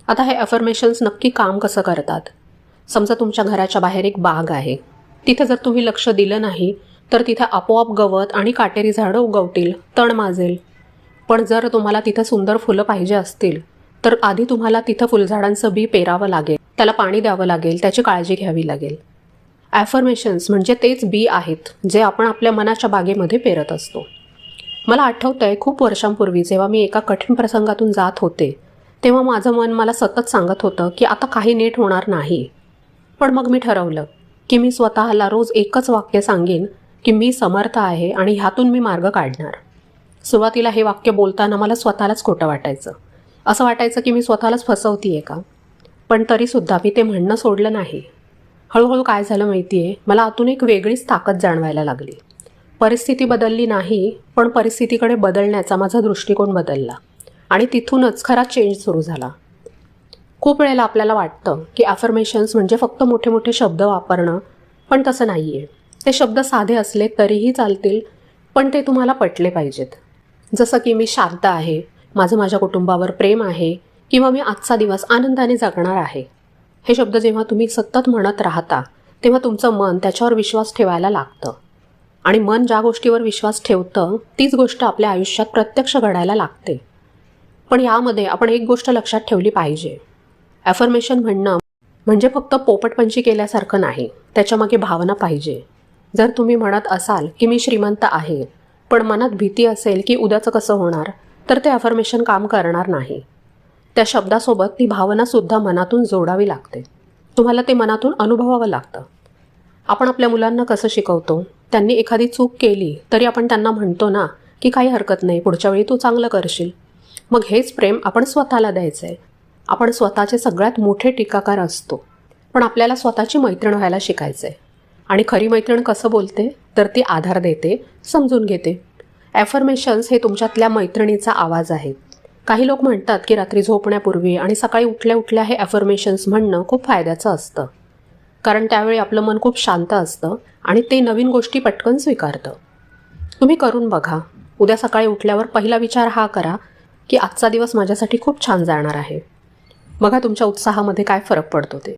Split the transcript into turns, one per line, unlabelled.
आता हे अफर्मेशन्स नक्की काम कसं करतात? समजा तुमच्या घराच्या बाहेर एक बाग आहे. तिथे जर तुम्ही लक्ष दिलं नाही तर तिथे आपोआप गवत आणि काटेरी झाडं उगवतील, तण माजेल. पण जर तुम्हाला तिथं सुंदर फुलं पाहिजे असतील तर आधी तुम्हाला तिथं फुलझाडांचं बी पेरावं लागेल, त्याला पाणी द्यावं लागेल, त्याची काळजी घ्यावी लागेल. ॲफर्मेशन्स म्हणजे तेच बी आहेत जे आपण आपल्या मनाच्या बागेमध्ये पेरत असतो. मला आठवतंय खूप वर्षांपूर्वी जेव्हा मी एका कठीण प्रसंगातून जात होते तेव्हा माझं मन मला सतत सांगत होतं की आता काही नीट होणार नाही. पण मग मी ठरवलं की मी स्वतःला रोज एकच वाक्य सांगेन की मी समर्थ आहे आणि ह्यातून मी मार्ग काढणार. सुरुवातीला हे वाक्य बोलताना मला स्वतःलाच खोटं वाटायचं. असं वाटायचं की मी स्वतःलाच फसवतीये का. पण तरीसुद्धा मी ते म्हणणं सोडलं नाही. हळूहळू काय झालं माहिती आहे, मला आतून एक वेगळीच ताकद जाणवायला लागली. परिस्थिती बदलली नाही, पण परिस्थितीकडे बदलण्याचा माझा दृष्टिकोन बदलला आणि तिथूनच खरा चेंज सुरू झाला. खूप वेळेला आपल्याला वाटतं की अफर्मेशन्स म्हणजे फक्त मोठे मोठे शब्द वापरणं, पण तसं नाही आहे. ते शब्द साधे असले तरीही चालतील, पण ते तुम्हाला पटले पाहिजेत. जसं की मी शांत आहे, माझं माझ्या कुटुंबावर प्रेम आहे, किंवा मी आजचा दिवस आनंदाने जगणार आहे. हे शब्द जेव्हा तुम्ही सतत म्हणत राहता तेव्हा तुमचं मन त्याच्यावर विश्वास ठेवायला लागतं आणि मन ज्या गोष्टीवर विश्वास ठेवतं तीच गोष्ट आपल्या आयुष्यात प्रत्यक्ष घडायला लागते. पण यामध्ये आपण एक गोष्ट लक्षात ठेवली पाहिजे. ॲफर्मेशन म्हणणं म्हणजे फक्त पोपटपंची केल्यासारखं नाही, त्याच्यामागे भावना पाहिजे. जर तुम्ही म्हणत असाल की मी श्रीमंत आहे पण मनात भीती असेल की उद्याचं कसं होणार, तर ते ॲफर्मेशन काम करणार नाही. त्या शब्दासोबत ती भावनासुद्धा मनातून जोडावी लागते. तुम्हाला ते मनातून अनुभवावं लागतं. आपण आपल्या मुलांना कसं शिकवतो, त्यांनी एखादी चूक केली तरी आपण त्यांना म्हणतो ना की काही हरकत नाही, पुढच्या वेळी तू चांगलं करशील. मग हेच प्रेम आपण स्वतःला द्यायचं आहे. आपण स्वतःचे सगळ्यात मोठे टीकाकार असतो, पण आपल्याला स्वतःची मैत्रीण व्हायला शिकायचं आहे. आणि खरी मैत्रीण कसं बोलते, तर ती आधार देते, समजून घेते. ॲफर्मेशन्स हे तुमच्यातल्या मैत्रिणीचा आवाज आहे. काही लोक म्हणतात की रात्री झोपण्यापूर्वी आणि सकाळी उठल्या उठल्या हे ॲफर्मेशन्स म्हणणं खूप फायद्याचं असतं, कारण त्यावेळी आपलं मन खूप शांत असतं आणि ते नवीन गोष्टी पटकन स्वीकारतं. तुम्ही करून बघा. उद्या सकाळी उठल्यावर पहिला विचार हा करा की आजचा दिवस माझ्यासाठी खूप छान जाणार आहे. बघा तुमच्या उत्साहामध्ये काय फरक पडतो ते.